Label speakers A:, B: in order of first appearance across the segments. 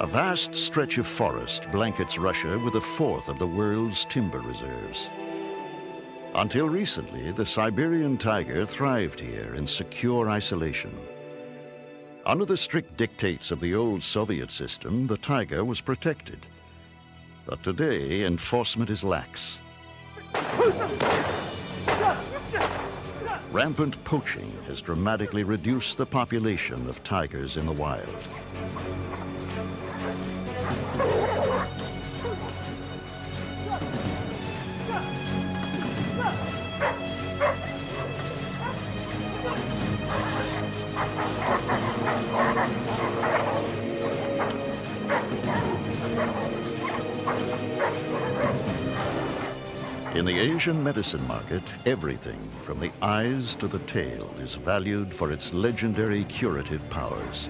A: A vast stretch of forest blankets Russia with a fourth of the world's timber reserves. Until recently, the Siberian tiger thrived here in secure isolation. Under the strict dictates of the old Soviet system, the tiger was protected. But today, enforcement is lax. Rampant poaching has dramatically reduced the population of tigers in the wild. In the Asian medicine market, everything from the eyes to the tail is valued for its legendary curative powers.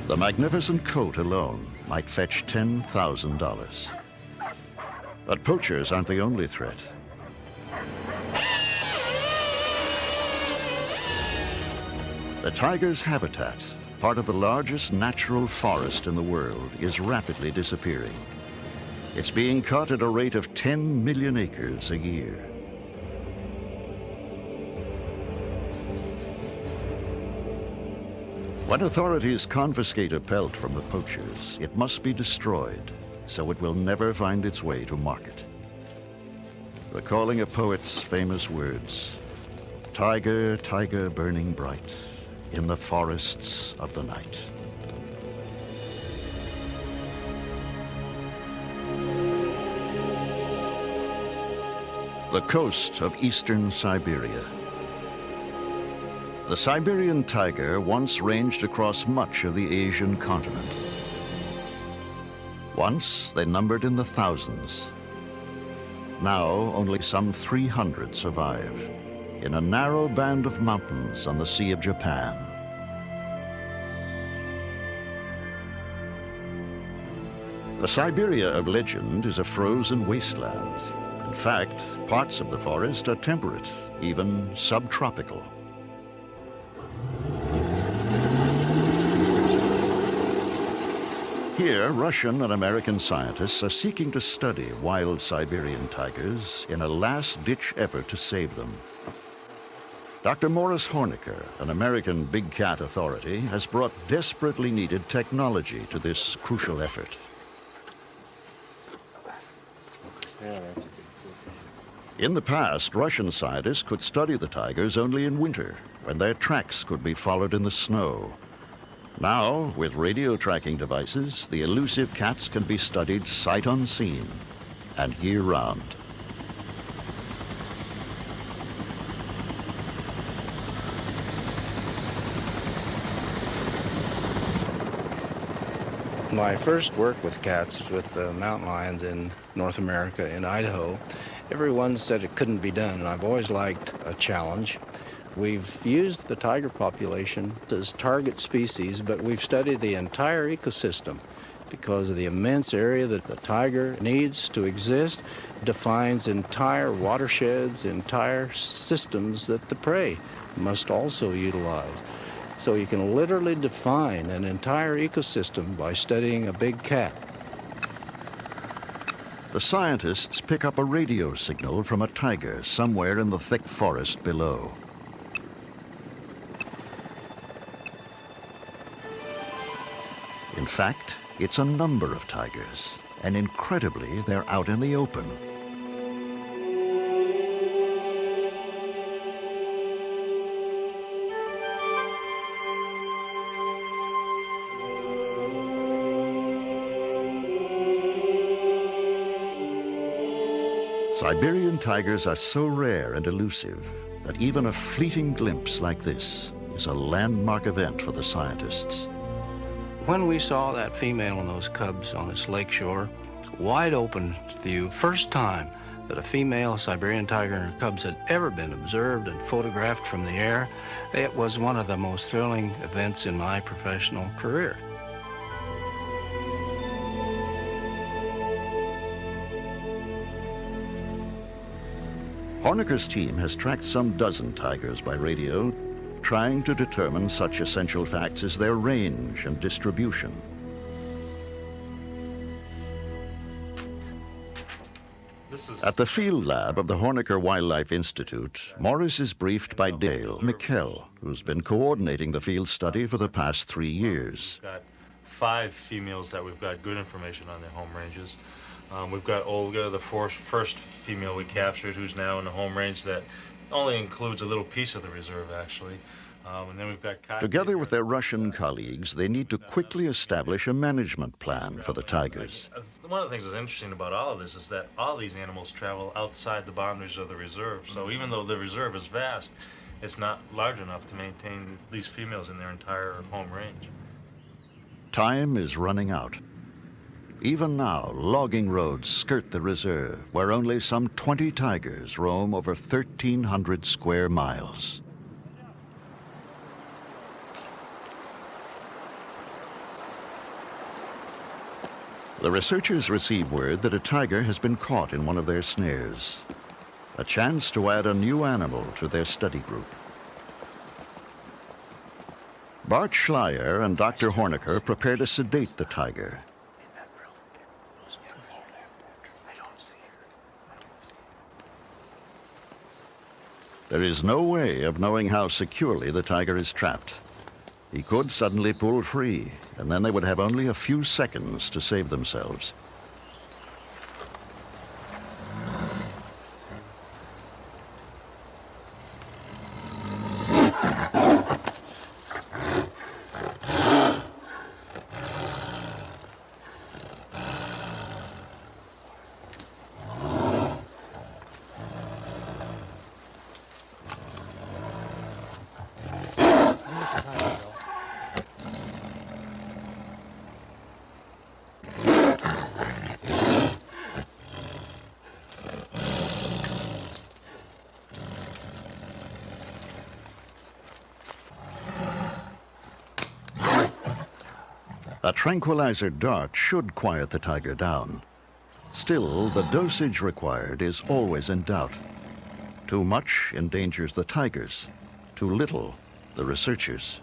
A: The magnificent coat alone might fetch $10,000. But poachers aren't the only threat. The tiger's habitat, part of the largest natural forest in the world, is rapidly disappearing. It's being cut at a rate of 10 million acres a year. When authorities confiscate a pelt from the poachers, it must be destroyed, so it will never find its way to market. Recalling a poet's famous words, "Tiger, tiger burning bright in the forests of the night." The coast of eastern Siberia. The Siberian tiger once ranged across much of the Asian continent. Once, they numbered in the thousands. Now, only some 300 survive in a narrow band of mountains on the Sea of Japan. The Siberia of legend is a frozen wasteland. In fact, parts of the forest are temperate, even subtropical. Here, Russian and American scientists are seeking to study wild Siberian tigers in a last-ditch effort to save them. Dr. Morris Horniker, an American big cat authority, has brought desperately needed technology to this crucial effort. In the past, Russian scientists could study the tigers only in winter, when their tracks could be followed in the snow. Now, with radio tracking devices, the elusive cats can be studied sight unseen and year-round.
B: My first work with cats with mountain lions in North America, in Idaho, everyone said it couldn't be done, and I've always liked a challenge. We've used the tiger population as target species, but we've studied the entire ecosystem because of the immense area that the tiger needs to exist, defines entire watersheds, entire systems that the prey must also utilize. So you can literally define an entire ecosystem by studying a big cat.
A: The scientists pick up a radio signal from a tiger somewhere in the thick forest below. In fact, it's a number of tigers, and incredibly, they're out in the open. Siberian tigers are so rare and elusive that even a fleeting glimpse like this is a landmark event for the scientists.
B: When we saw that female and those cubs on this lakeshore, wide open view, first time that a female Siberian tiger and her cubs had ever been observed and photographed from the air, it was one of the most thrilling events in my professional career.
A: Horniker's team has tracked some dozen tigers by radio, trying to determine such essential facts as their range and distribution. At the field lab of the Hornecker Wildlife Institute, Morris is briefed by Dale McKell, who's been coordinating the field study for the past 3 years.
C: We've got 5 females that we've got good information on their home ranges. We've got Olga, the first female we captured, who's now in the home range that only includes a little piece of the reserve, actually. And then we've got Katya.
A: Together with their Russian colleagues, they need to quickly establish a management plan for the tigers.
C: One of the things that's interesting about all of this is that all these animals travel outside the boundaries of the reserve. So even though the reserve is vast, it's not large enough to maintain these females in their entire home range.
A: Time is running out. Even now, logging roads skirt the reserve, where only some 20 tigers roam over 1,300 square miles. The researchers receive word that a tiger has been caught in one of their snares. A chance to add a new animal to their study group. Bart Schleyer and Dr. Hornecker prepare to sedate the tiger. There is no way of knowing how securely the tiger is trapped. He could suddenly pull free, and then they would have only a few seconds to save themselves. A tranquilizer dart should quiet the tiger down. Still, the dosage required is always in doubt. Too much endangers the tigers, too little the researchers.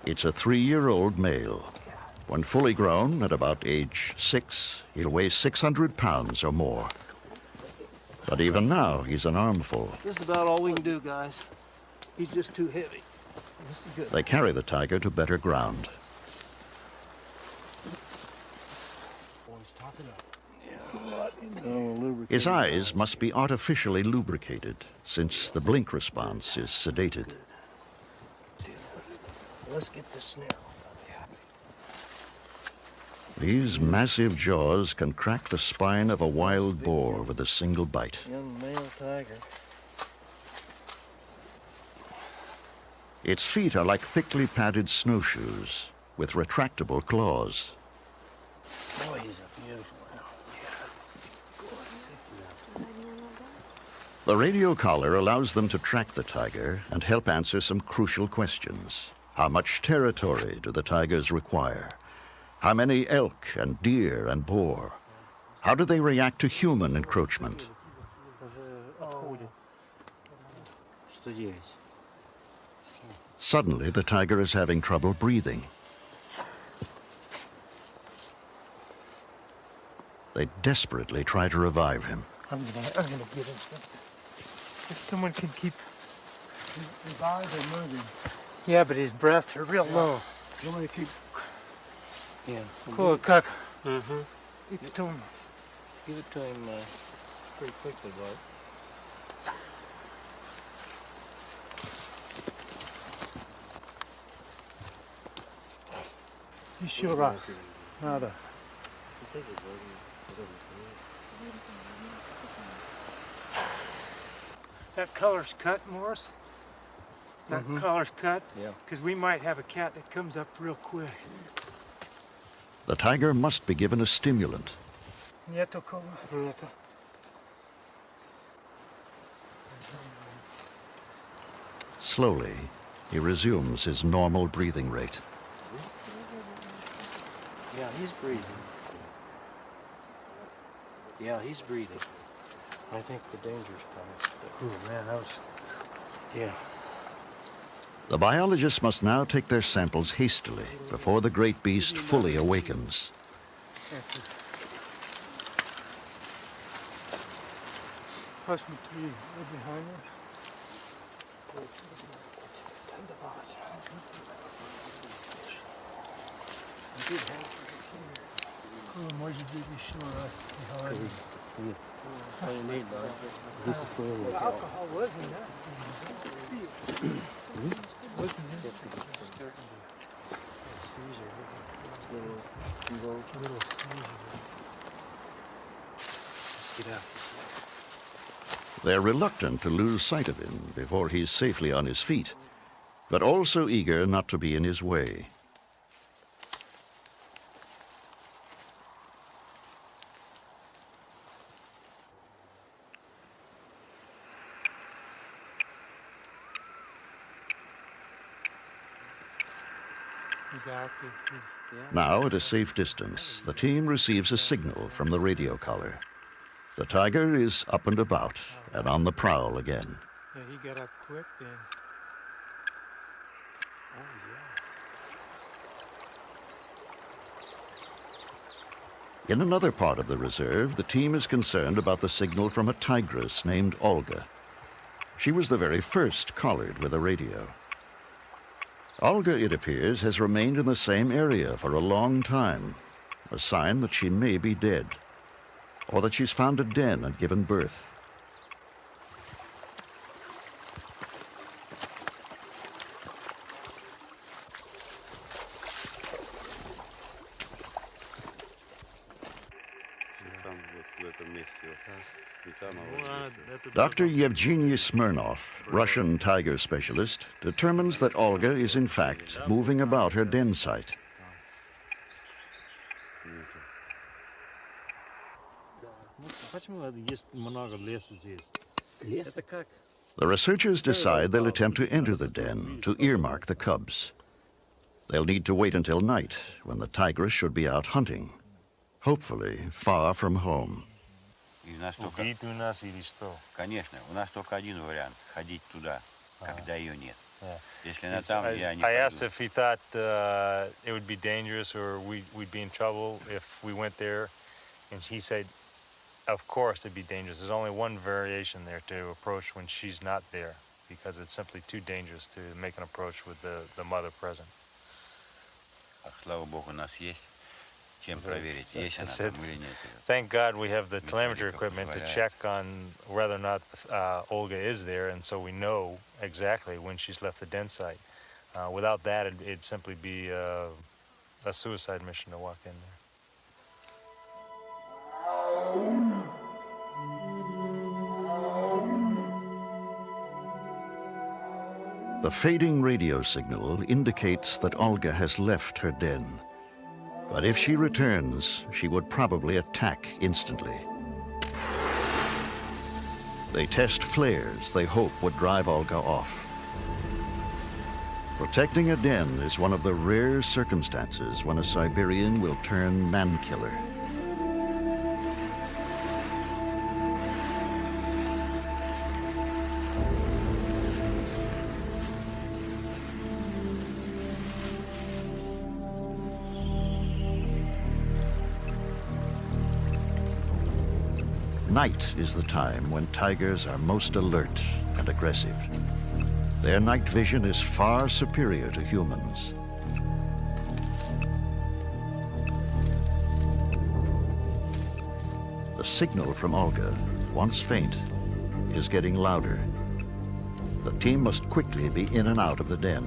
A: It's a 3-year-old male. When fully grown, at about age 6, he'll weigh 600 pounds or more. But even now, he's an armful.
D: This is about all we can do, guys. He's just too heavy. This is good.
A: They carry the tiger to better ground.
D: Boys, top it up.
A: His eyes must be artificially lubricated, since the blink response is sedated.
D: Let's get this snare off.
A: These massive jaws can crack the spine of a wild boar with a single bite.
D: Young male tiger.
A: Its feet are like thickly padded snowshoes with retractable claws.
D: Boy, he's a beautiful animal.
A: The radio collar allows them to track the tiger and help answer some crucial questions. How much territory do the tigers require? How many elk and deer and boar? How do they react to human encroachment? Suddenly, the tiger is having trouble breathing. They desperately try to revive him.
E: I'm gonna get him. If someone can keep his eyes are moving. Yeah, but his breaths are real low.
D: You want to keep? Yeah.
E: Cool, cock.
D: Mm-hmm.
E: Give it to him.
D: Give it to him pretty quickly, bud.
E: He's sure rough. Nada. That collar's cut, Morris. That collar's cut.
D: Yeah.
E: Because we might have a cat that comes up real quick.
A: The tiger must be given a stimulant.
E: Nету кола.
D: Ну-ка.
A: Slowly, he resumes his normal breathing rate.
D: Yeah, he's breathing. Yeah, he's breathing. I think the danger's coming.
E: Oh man, that was...
D: Yeah.
A: The biologists must now take their samples hastily before the great beast fully awakens.
E: Pass me three behind you. Может быть еще раз. Alcohol wasn't that. Wasn't this? Seizure. Little seizure. Let's get out.
A: They're reluctant to lose sight of him before he's safely on his feet, but also eager not to be in his way.
E: He's active.
A: Now, at a safe distance, the team receives a signal from the radio collar. The tiger is up and about and on the prowl again.
E: Yeah, he got up quick then.
A: In another part of the reserve, the team is concerned about the signal from a tigress named Olga. She was the very first collared with a radio. Olga, it appears, has remained in the same area for a long time, a sign that she may be dead, or that she's found a den and given birth. Dr. Yevgeny Smirnov, Russian tiger specialist, determines that Olga is in fact moving about her den site. The researchers decide they'll attempt to enter the den to earmark the cubs. They'll need to wait until night, when the tigress should be out hunting, hopefully far from home.
F: Убить у нас или что? Конечно, у нас только один вариант – ходить туда, когда ее нет. Если она там, я не
C: I
F: пойду.
C: asked if he thought it would be dangerous or we'd be in trouble if we went there, and he said, of course it'd be dangerous. There's only one variation there to approach when she's not there, because it's simply too dangerous to make an approach with the mother present.
F: Слава Богу, у нас есть чем проверить, есть она
C: said,
F: там или нет.
C: Thank God we have the telemetry equipment to check on whether or not Olga is there, and so we know exactly when she's left the den site. Without that, it'd simply be a suicide mission to walk in there.
A: The fading radio signal indicates that Olga has left her den. But if she returns, she would probably attack instantly. They test flares they hope would drive Olga off. Protecting a den is one of the rare circumstances when a Siberian will turn man-killer. Night is the time when tigers are most alert and aggressive. Their night vision is far superior to humans. The signal from Olga, once faint, is getting louder. The team must quickly be in and out of the den.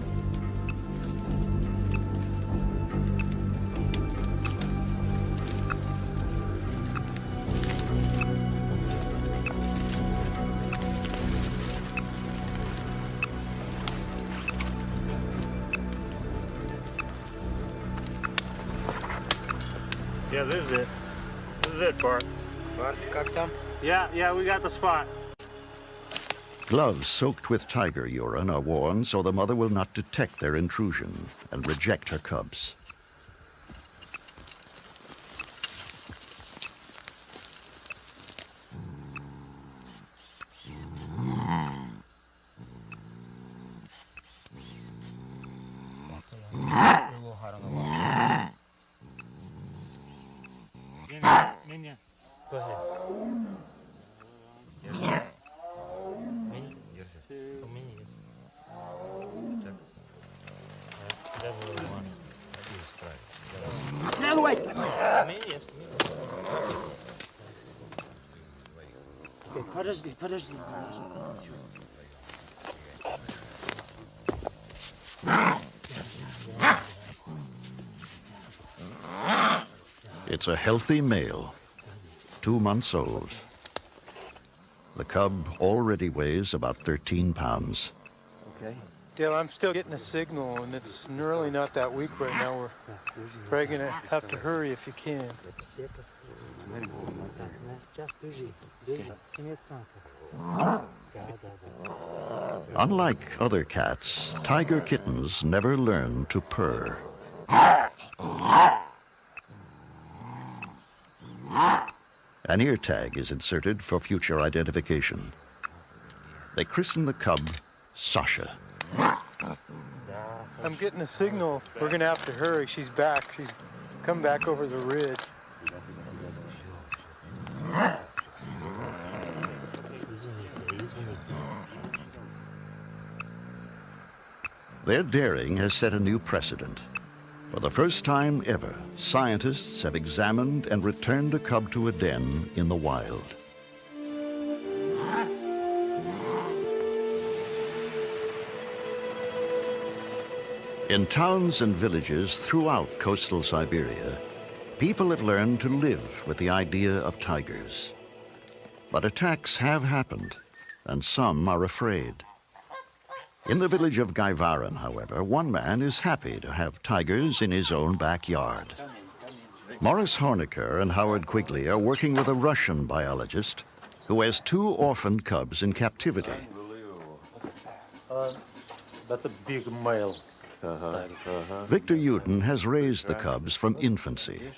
C: Yeah, this is it. This is it, Bart.
D: Bart, как там?
C: Yeah, we got the spot.
A: Gloves soaked with tiger urine are worn so the mother will not detect their intrusion and reject her cubs.
C: Go ahead. Подожди.
A: It's a healthy male, 2 months old. The cub already weighs about 13 pounds.
E: Okay. Dale, I'm still getting a signal, and it's really not that weak right now. We're probably going to have to hurry if you can.
A: Unlike other cats, tiger kittens never learn to purr. An ear tag is inserted for future identification. They christen the cub Sasha.
E: I'm getting a signal. We're going to have to hurry. She's back. She's come back over the ridge.
A: Their daring has set a new precedent. For the first time ever, scientists have examined and returned a cub to a den in the wild. In towns and villages throughout coastal Siberia, people have learned to live with the idea of tigers. But attacks have happened, and some are afraid. In the village of Gaivaran, however, one man is happy to have tigers in his own backyard. Morris Horniker and Howard Quigley are working with a Russian biologist who has 2 orphaned cubs in captivity.
C: That's a big male.
A: Victor Uden has raised the cubs from infancy.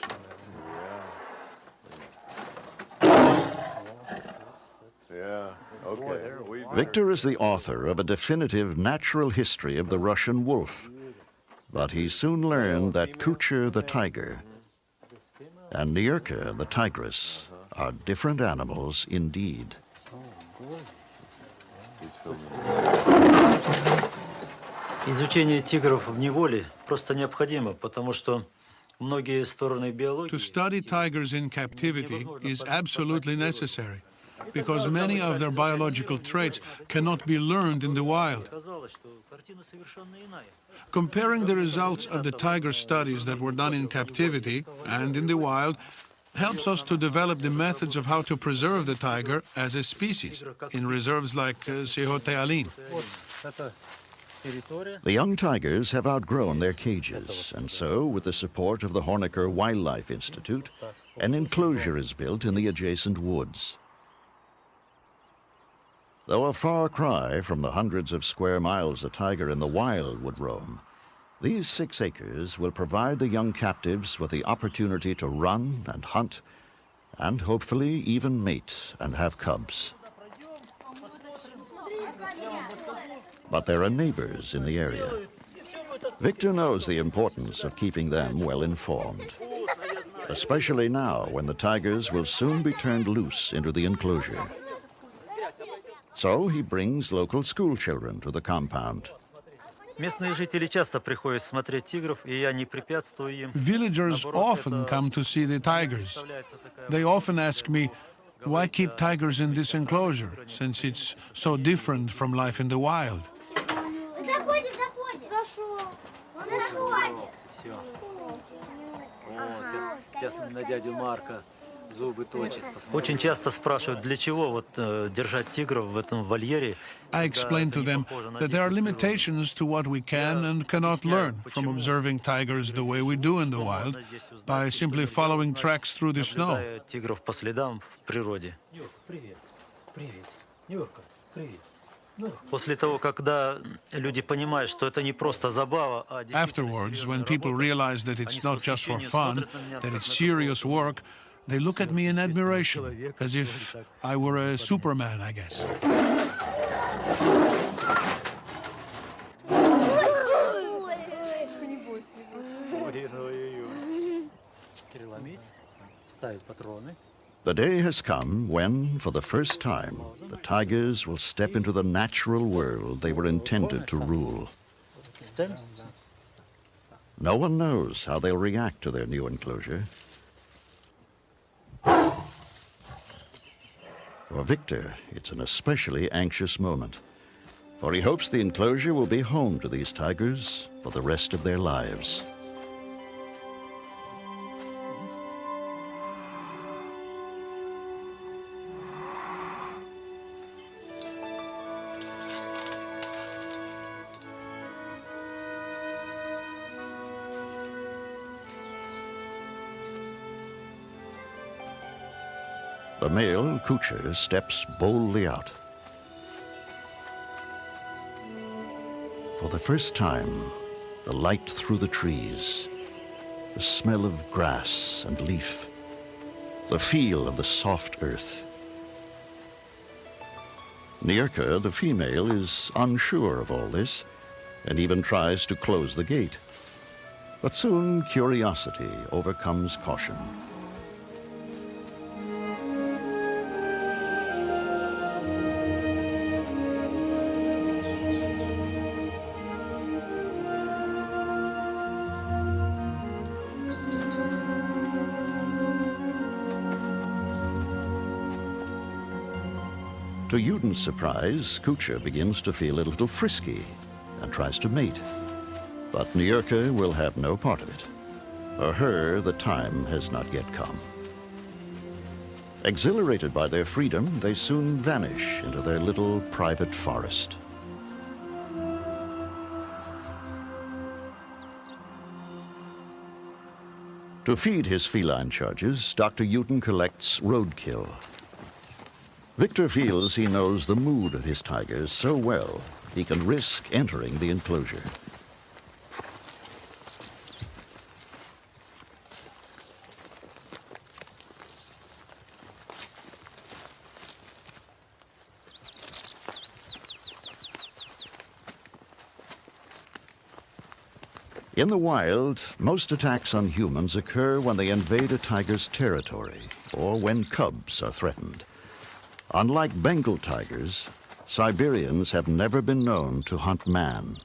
A: Victor is the author of a definitive natural history of the Russian wolf, but he soon learned that Kucher the tiger and Nyurka the tigress are different animals indeed.
G: Изучение тигров в неволе просто необходимо, потому что многие стороны биологии...
H: To study tigers in captivity is absolutely necessary, because many of their biological traits cannot be learned in the wild. Comparing the results of the tiger studies that were done in captivity and in the wild helps us to develop the methods of how to preserve the tiger as a species in reserves like Sihote-Alin.
A: The young tigers have outgrown their cages, and so, with the support of the Horniker Wildlife Institute, an enclosure is built in the adjacent woods. Though a far cry from the hundreds of square miles a tiger in the wild would roam, these 6 acres will provide the young captives with the opportunity to run and hunt, and hopefully even mate and have cubs. But there are neighbors in the area. Victor knows the importance of keeping them well informed, especially now when the tigers will soon be turned loose into the enclosure. So he brings local school children to the compound.
G: Местные жители часто приходят смотреть тигров, и я не препятствую им.
H: Villagers often come to see the tigers. They often ask me, why keep tigers in this enclosure, since it's so different from life in the wild?
G: Сейчас на дядю Марка Очень часто спрашивают, для чего вот держать тигров в этом вольере.
H: I explained to them that there are limitations to what we can and cannot learn from observing tigers the way we do in the wild by simply following tracks through the snow.
G: Тигров по следам в природе. После того, когда люди понимают, что это не просто забава, а
H: Afterwards, when people realize that it's not just for fun, that it's serious work, they look at me in admiration, as if I were a Superman, I guess.
A: The day has come when, for the first time, the tigers will step into the natural world they were intended to rule. No one knows how they'll react to their new enclosure. For Victor, it's an especially anxious moment, for he hopes the enclosure will be home to these tigers for the rest of their lives. The male, Kucher, steps boldly out. For the first time, the light through the trees, the smell of grass and leaf, the feel of the soft earth. Nierka, the female, is unsure of all this and even tries to close the gate. But soon curiosity overcomes caution. To Yuden's surprise, Kucher begins to feel a little frisky and tries to mate. But Nierka will have no part of it. For her, the time has not yet come. Exhilarated by their freedom, they soon vanish into their little private forest. To feed his feline charges, Dr. Yuden collects roadkill. Victor feels he knows the mood of his tigers so well, he can risk entering the enclosure. In the wild, most attacks on humans occur when they invade a tiger's territory or when cubs are threatened. Unlike Bengal tigers, Siberians have never been known to hunt man.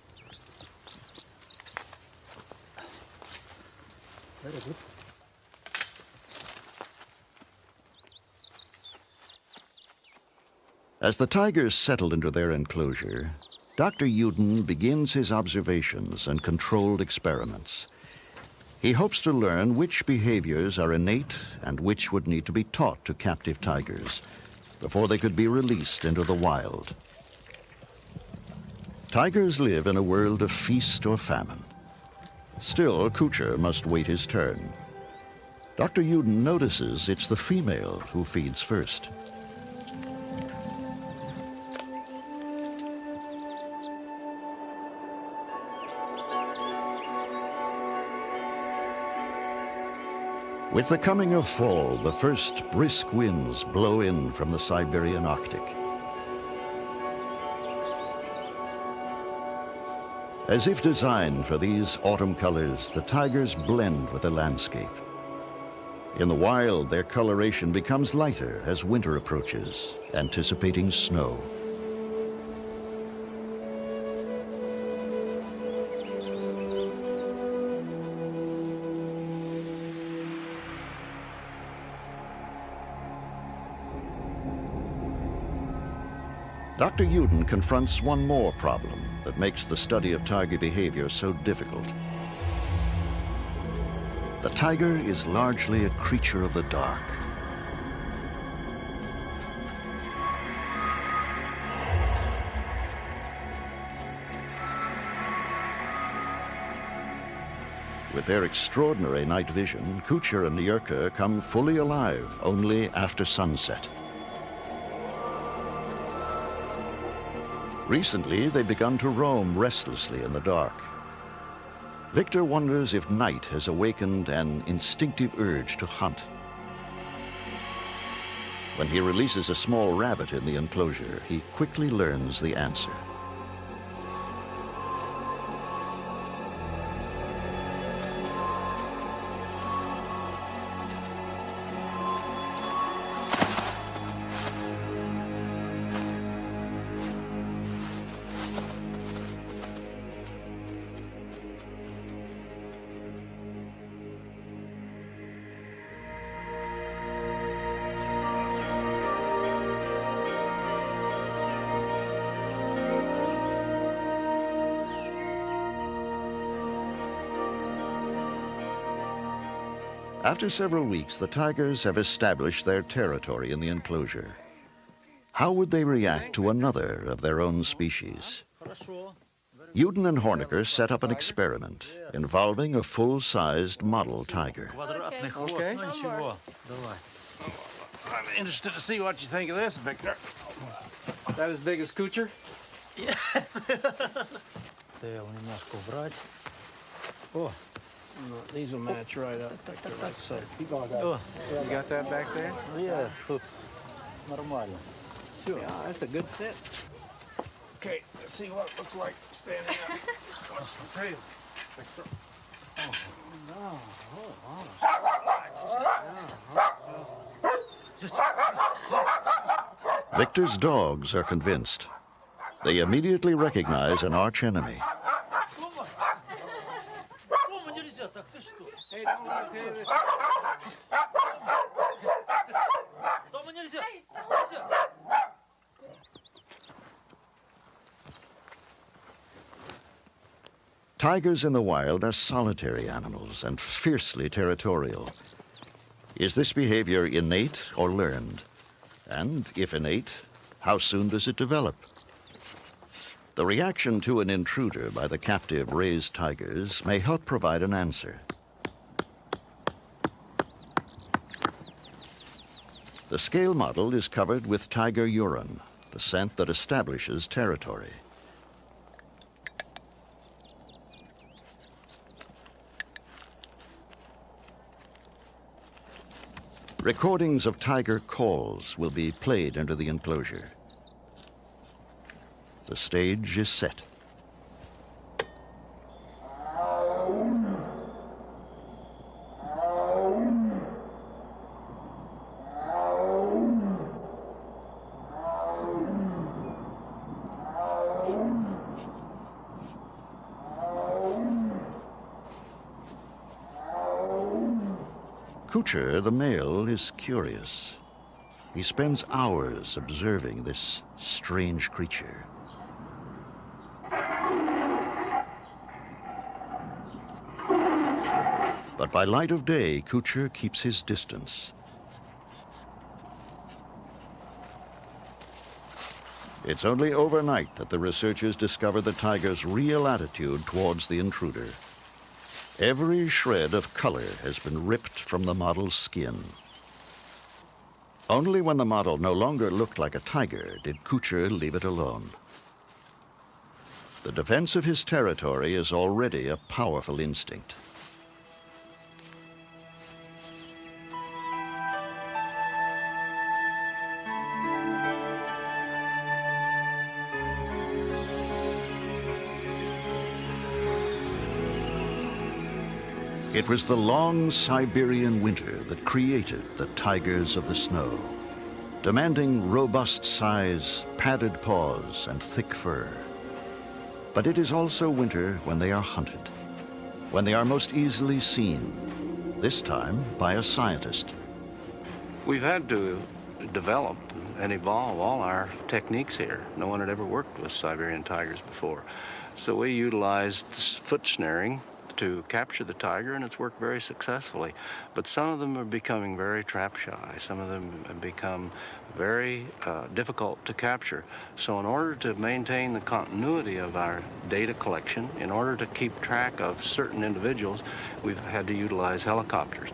A: As the tigers settle into their enclosure, Dr. Yuden begins his observations and controlled experiments. He hopes to learn which behaviors are innate and which would need to be taught to captive tigers before they could be released into the wild. Tigers live in a world of feast or famine. Still, Kucher must wait his turn. Dr. Yuden notices it's the female who feeds first. With the coming of fall, the first brisk winds blow in from the Siberian Arctic. As if designed for these autumn colors, the tigers blend with the landscape. In the wild, their coloration becomes lighter as winter approaches, anticipating snow. Dr. Yuden confronts one more problem that makes the study of tiger behavior so difficult. The tiger is largely a creature of the dark, With their extraordinary night vision, Kucher and Yurka come fully alive only after sunset. Recently, they've begun to roam restlessly in the dark. Victor wonders if night has awakened an instinctive urge to hunt. When he releases a small rabbit in the enclosure, he quickly learns the answer. After several weeks, the tigers have established their territory in the enclosure. How would they react to another of their own species? Uden and Hornecker set up an experiment involving a full-sized model tiger.
B: Okay. I'm interested to see what you think of this, Victor. That as big as Kucher?
G: Yes. Tail немножко убрать. О.
B: These will match right up. Like so.
G: О.
B: You got that back there?
G: Yes, тут нормально.
B: Yeah, that's a good fit. Okay, let's see what it looks like standing up. What's the tail? Victor.
A: Victor's dogs are convinced. They immediately recognize an archenemy. Tigers in the wild are solitary animals and fiercely territorial. Is this behavior innate or learned? And if innate, how soon does it develop? The reaction to an intruder by the captive raised tigers may help provide an answer. The scale model is covered with tiger urine, the scent that establishes territory. Recordings of tiger calls will be played into the enclosure. The stage is set. Kucher, the male, is curious. He spends hours observing this strange creature. But by light of day, Kucher keeps his distance. It's only overnight that the researchers discover the tiger's real attitude towards the intruder. Every shred of color has been ripped from the model's skin. Only when the model no longer looked like a tiger did Kucher leave it alone. The defense of his territory is already a powerful instinct. It was the long Siberian winter that created the tigers of the snow, demanding robust size, padded paws, and thick fur. But it is also winter when they are hunted, when they are most easily seen, this time by a scientist.
B: We've had to develop and evolve all our techniques here. No one had ever worked with Siberian tigers before. So we utilized foot snaring to capture the tiger, and it's worked very successfully. But some of them are becoming very trap shy. Some of them have become very difficult to capture. So in order to maintain the continuity of our data collection, in order to keep track of certain individuals, we've had to utilize helicopters.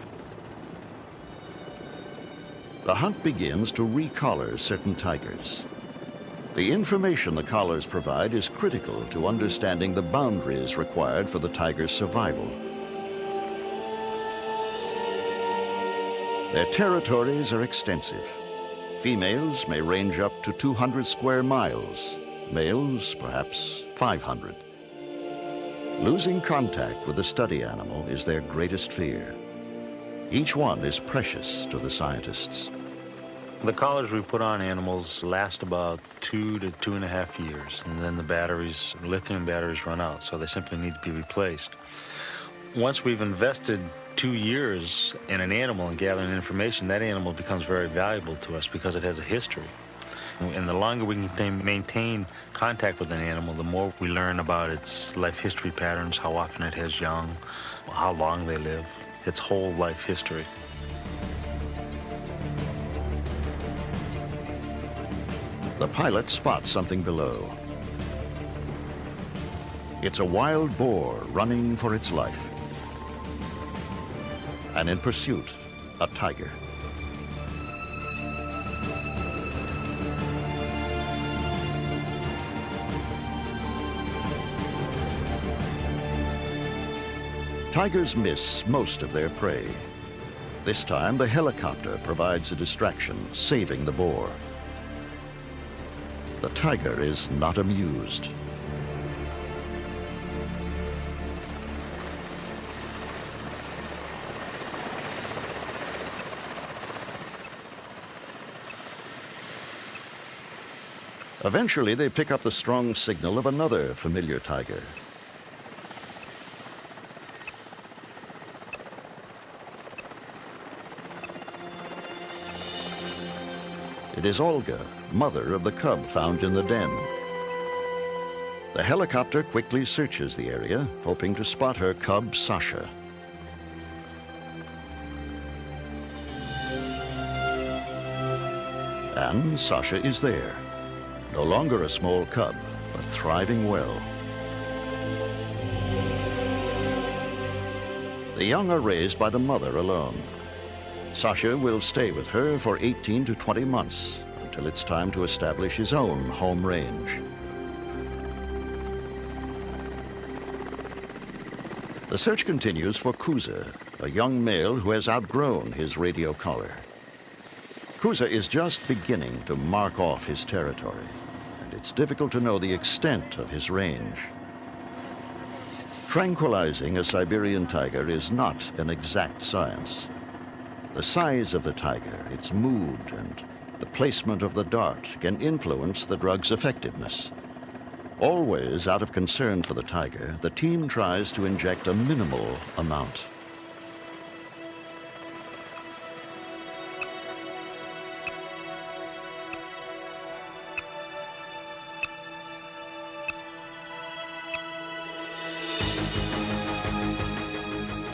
A: The hunt begins to recollar certain tigers. The information the collars provide is critical to understanding the boundaries required for the tiger's survival. Their territories are extensive. Females may range up to 200 square miles, males perhaps 500. Losing contact with the study animal is their greatest fear. Each one is precious to the scientists.
C: The collars we put on animals last about 2 to 2.5 years, and then the lithium batteries run out, so they simply need to be replaced. Once we've invested 2 years in an animal and gathering information, that animal becomes very valuable to us because it has a history. And the longer we can maintain contact with an animal, the more we learn about its life history patterns, how often it has young, how long they live, its whole life history.
A: The pilot spots something below. It's a wild boar running for its life. And in pursuit, a tiger. Tigers miss most of their prey. This time, the helicopter provides a distraction, saving the boar. The tiger is not amused. Eventually, they pick up the strong signal of another familiar tiger. It is Olga, mother of the cub found in the den. The helicopter quickly searches the area, hoping to spot her cub, Sasha. And Sasha is there. No longer a small cub, but thriving well. The young are raised by the mother alone. Sasha will stay with her for 18 to 20 months until it's time to establish his own home range. The search continues for Kuza, a young male who has outgrown his radio collar. Kuza is just beginning to mark off his territory, and it's difficult to know the extent of his range. Tranquilizing a Siberian tiger is not an exact science. The size of the tiger, its mood, and the placement of the dart can influence the drug's effectiveness. Always out of concern for the tiger, the team tries to inject a minimal amount.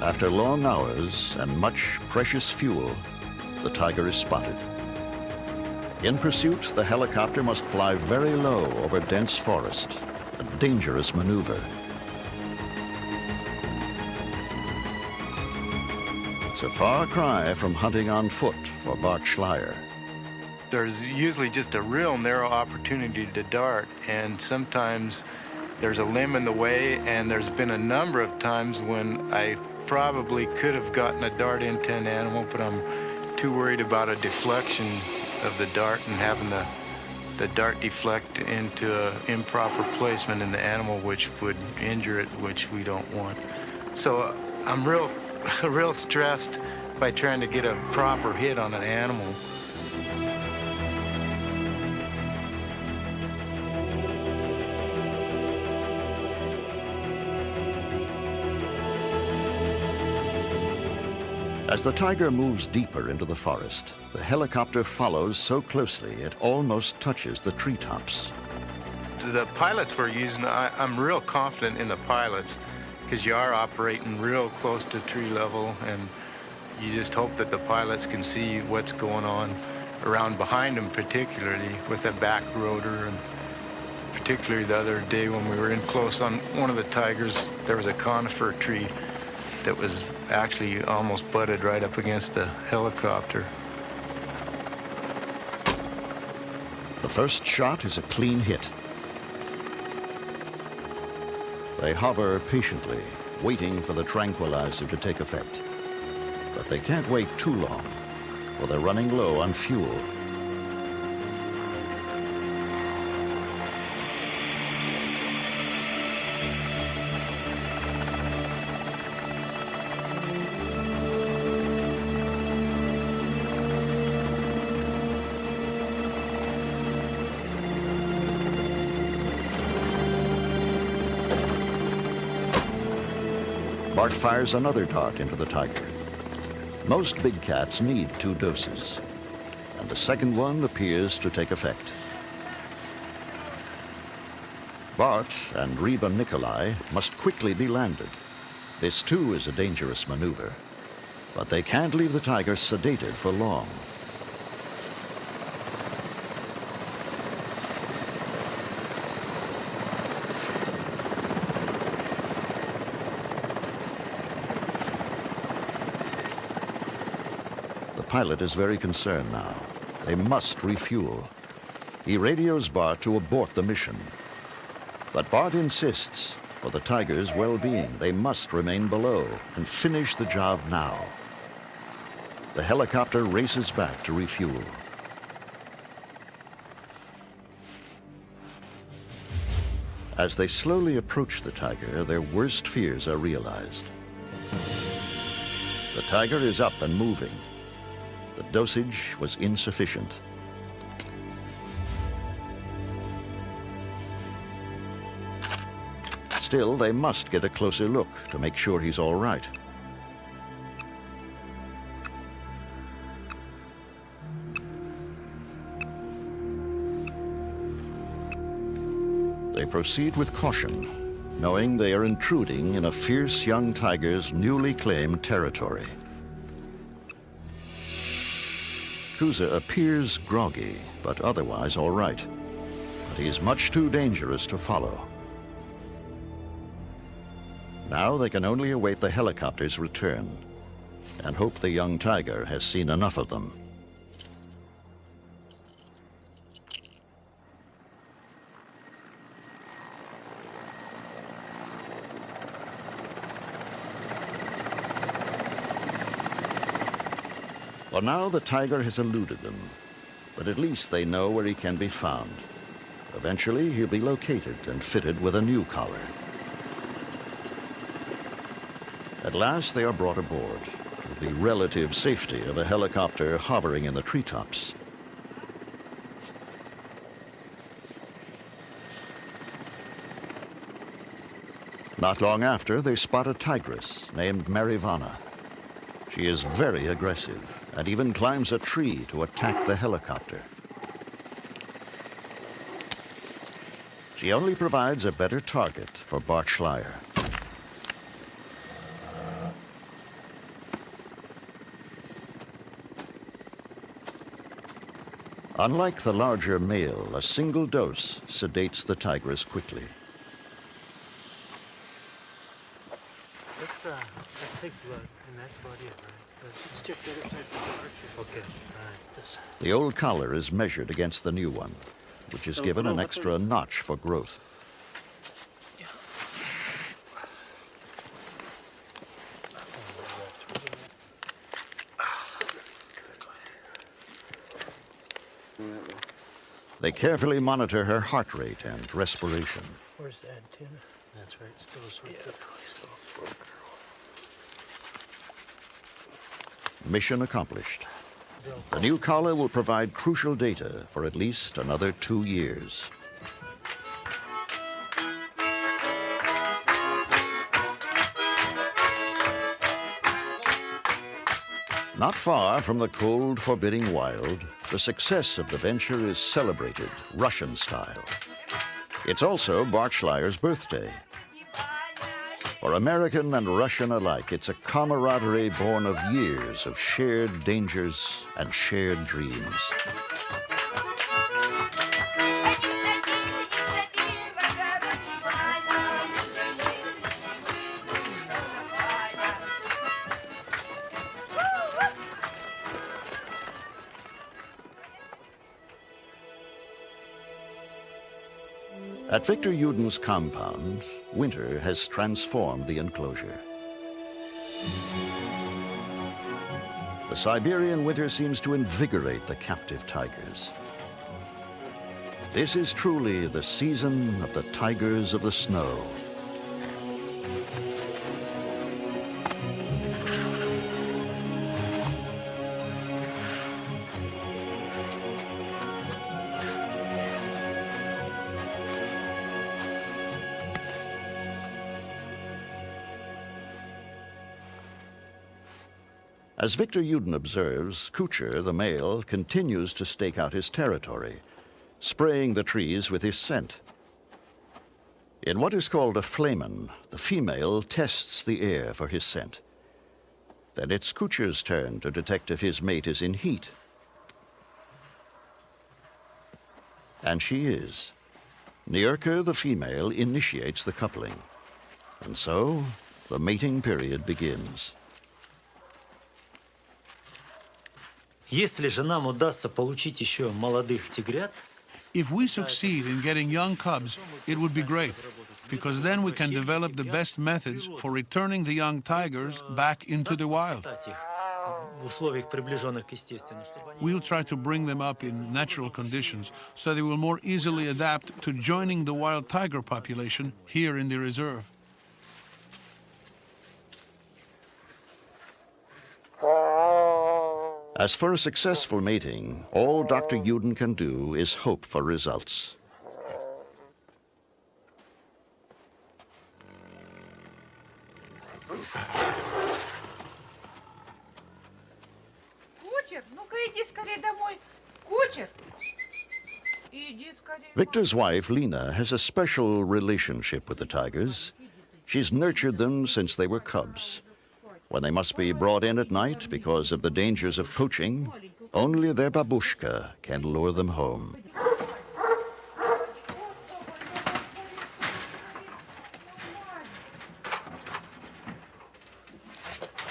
A: After long hours and much precious fuel, the tiger is spotted. In pursuit, the helicopter must fly very low over dense forest, a dangerous maneuver. It's a far cry from hunting on foot for Bart Schleyer.
I: There's usually just a real narrow opportunity to dart, and sometimes there's a limb in the way, and there's been a number of times when I probably could have gotten a dart into an animal, but I'm too worried about a deflection of the dart and having the dart deflect into an improper placement in the animal, which would injure it, which we don't want. So I'm real stressed by trying to get a proper hit on an animal.
A: As the tiger moves deeper into the forest, the helicopter follows so closely it almost touches the treetops.
I: The pilots we're using, I'm real confident in the pilots, because you are operating real close to tree level, and you just hope that the pilots can see what's going on around behind them, particularly with the back rotor. And particularly the other day when we were in close on one of the tigers, there was a conifer tree that was actually almost butted right up against the helicopter.
A: The first shot is a clean hit. They hover patiently, waiting for the tranquilizer to take effect. But they can't wait too long, for they're running low on fuel. Bart fires another dart into the tiger. Most big cats need 2 doses, and the second one appears to take effect. Bart and Reba Nikolai must quickly be landed. This too is a dangerous maneuver, but they can't leave the tiger sedated for long. The pilot is very concerned now. They must refuel. He radios Bart to abort the mission. But Bart insists, for the tiger's well-being, they must remain below and finish the job now. The helicopter races back to refuel. As they slowly approach the tiger, their worst fears are realized. The tiger is up and moving. The dosage was insufficient. Still, they must get a closer look to make sure he's all right. They proceed with caution, knowing they are intruding in a fierce young tiger's newly claimed territory. Kuza appears groggy, but otherwise all right. But he's much too dangerous to follow. Now they can only await the helicopter's return and hope the young tiger has seen enough of them. Well, now the tiger has eluded them, but at least they know where he can be found. Eventually, he'll be located and fitted with a new collar. At last, they are brought aboard, to the relative safety of a helicopter hovering in the treetops. Not long after, they spot a tigress named Marivana. She is very aggressive and even climbs a tree to attack the helicopter. She only provides a better target for Bart Schleyer. Unlike the larger male, a single dose sedates the tigress quickly.
E: Let's take blood, and that's about it, right? Let's check the other side of the archer. Okay, all right. This.
A: The old collar is measured against the new one, which is given an extra notch for growth. They carefully monitor her heart rate and respiration.
E: Where's the antenna? That's right, still right there.
A: Mission accomplished. The new collar will provide crucial data for at least another 2 years. Not far from the cold, forbidding wild, the success of the venture is celebrated Russian style. It's also Bart Schleyer's birthday. For American and Russian alike, it's a camaraderie born of years of shared dangers and shared dreams. At Victor Yuden's compound, winter has transformed the enclosure. The Siberian winter seems to invigorate the captive tigers. This is truly the season of the tigers of the snow. As Victor Yuden observes, Kucher, the male, continues to stake out his territory, spraying the trees with his scent. In what is called a flamen, the female tests the air for his scent. Then it's Kucher's turn to detect if his mate is in heat. And she is. Nyurka, the female, initiates the coupling. And so, the mating period begins.
G: Если же нам удастся получить еще молодых тигрят,
H: If we succeed in getting young cubs, it would be great, because then we can develop the best methods for returning the young tigers back into the wild.
G: их в условиях, приближенных к естественным, чтобы они...
H: We'll try to bring them up in natural conditions so they will more easily adapt to joining the wild tiger population here in the reserve.
A: As for a successful mating, all Dr. Yuden can do is hope for results.
J: Кучер, ну-ка иди скорее домой. Кучер, иди скорее.
A: Victor's wife, Lena, has a special relationship with the tigers. She's nurtured them since they were cubs. When they must be brought in at night because of the dangers of poaching, only their babushka can lure them home.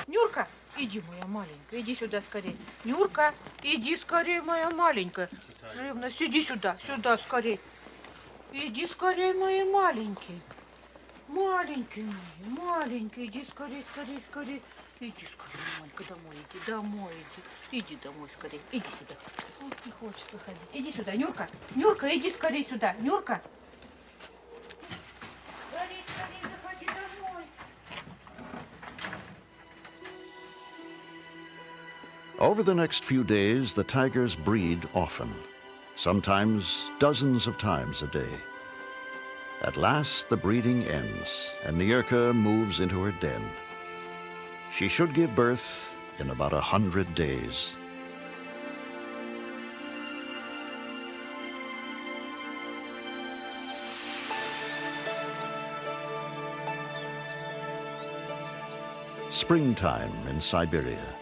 J: Нюрка, иди, моя маленькая, иди сюда скорее. Нюрка, иди скорее, моя маленькая. Живность, иди сюда, сюда скорее. Иди скорее, мои маленькие. Маленькие мои, маленькие, иди скорее, скорее, скорее. Иди скорее, маленькая, домой иди, домой иди. Иди домой скорее, иди сюда. Вот не хочет выходить. Иди сюда, Нюрка. Нюрка, иди скорее сюда, Нюрка. Скорее, скорее, заходи домой.
A: Over the next few days, the tigers breed often, sometimes dozens of times a day. At last, the breeding ends, and Nyurka moves into her den. She should give birth in about 100 days. Springtime in Siberia.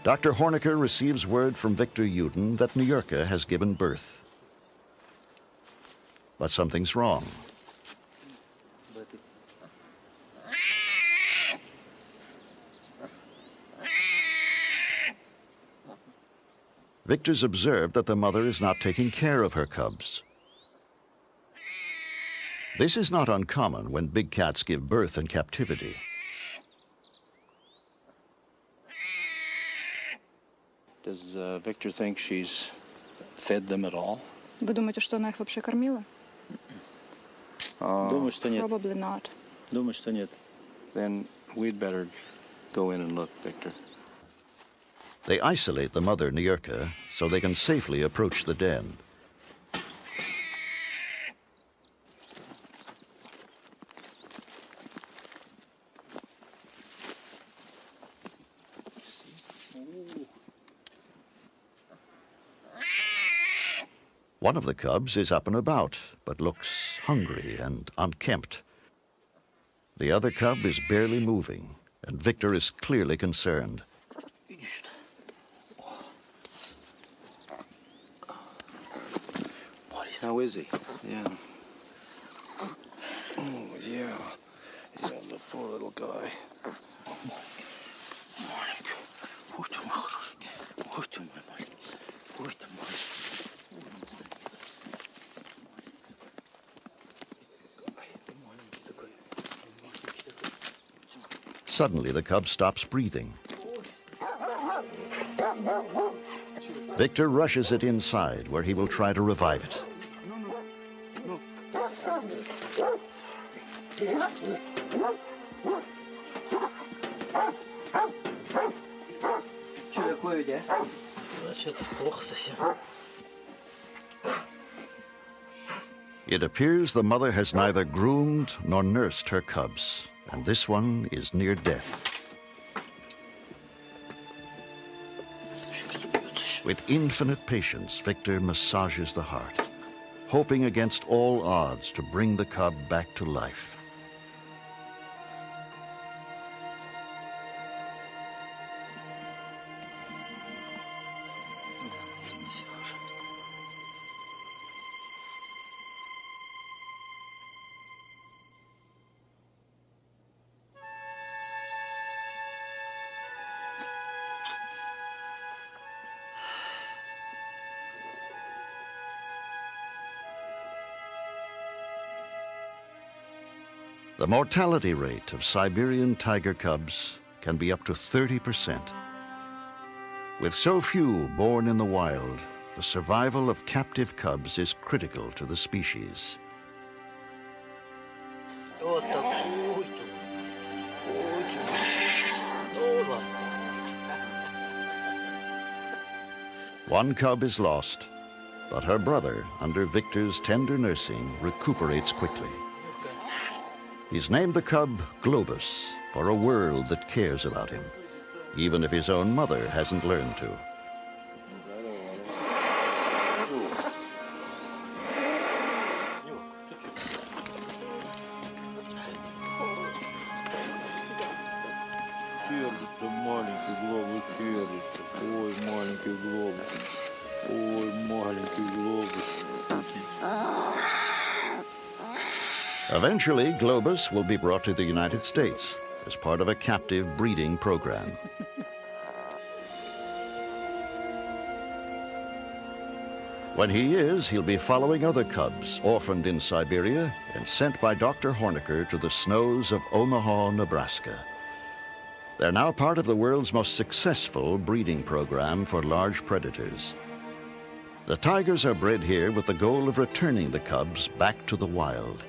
A: Dr. Hornecker receives word from Victor Yuden that Nyurka has given birth. But something's wrong. Victor's observed that the mother is not taking care of her cubs. This is not uncommon when big cats give birth in captivity.
B: Does Victor think she's fed them at all?
K: Вы думаете, что она их вообще кормила?
G: Думаю, что нет.
K: Probably not.
G: Думаю, что нет.
B: Then we'd better go in and look, Victor.
A: They isolate the mother, Nyurka, so they can safely approach the den. One of the cubs is up and about, but looks hungry and unkempt. The other cub is barely moving, and Victor is clearly concerned.
B: How is he? Yeah. Oh, yeah. Yeah, the poor little guy.
A: Suddenly, the cub stops breathing. Victor rushes it inside, where he will try to revive it. It appears the mother has neither groomed nor nursed her cubs, and this one is near death. With infinite patience, Victor massages the heart, hoping against all odds to bring the cub back to life. The mortality rate of Siberian tiger cubs can be up to 30%. With so few born in the wild, the survival of captive cubs is critical to the species. One cub is lost, but her brother, under Victor's tender nursing, recuperates quickly. He's named the cub Globus for a world that cares about him, even if his own mother hasn't learned to. Eventually, Globus will be brought to the United States as part of a captive breeding program. When he is, he'll be following other cubs orphaned in Siberia and sent by Dr. Hornecker to the snows of Omaha, Nebraska. They're now part of the world's most successful breeding program for large predators. The tigers are bred here with the goal of returning the cubs back to the wild.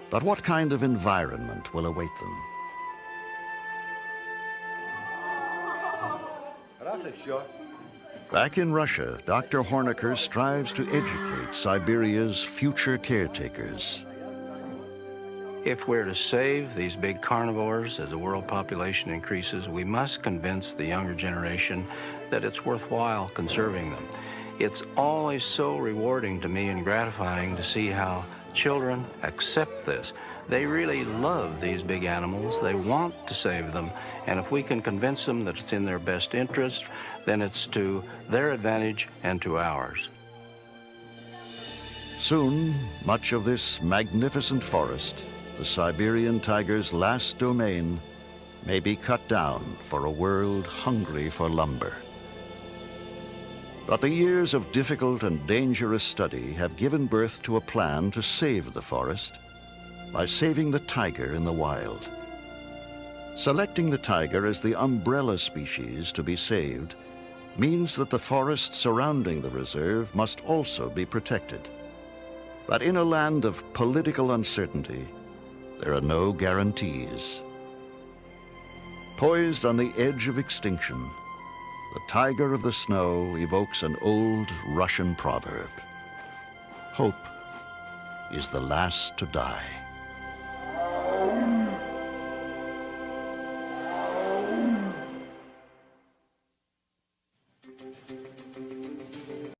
A: But what kind of environment will await them? Back in Russia, Dr. Hornecker strives to educate Siberia's future caretakers.
B: If we're to save these big carnivores as the world population increases, we must convince the younger generation that it's worthwhile conserving them. It's always so rewarding to me and gratifying to see how children accept this. They really love these big animals. They want to save them. And if we can convince them that it's in their best interest, then it's to their advantage and to ours.
A: Soon, much of this magnificent forest, the Siberian tiger's last domain, may be cut down for a world hungry for lumber. But the years of difficult and dangerous study have given birth to a plan to save the forest by saving the tiger in the wild. Selecting the tiger as the umbrella species to be saved means that the forests surrounding the reserve must also be protected. But in a land of political uncertainty, there are no guarantees. Poised on the edge of extinction, the tiger of the snow evokes an old Russian proverb. Hope is the last to die.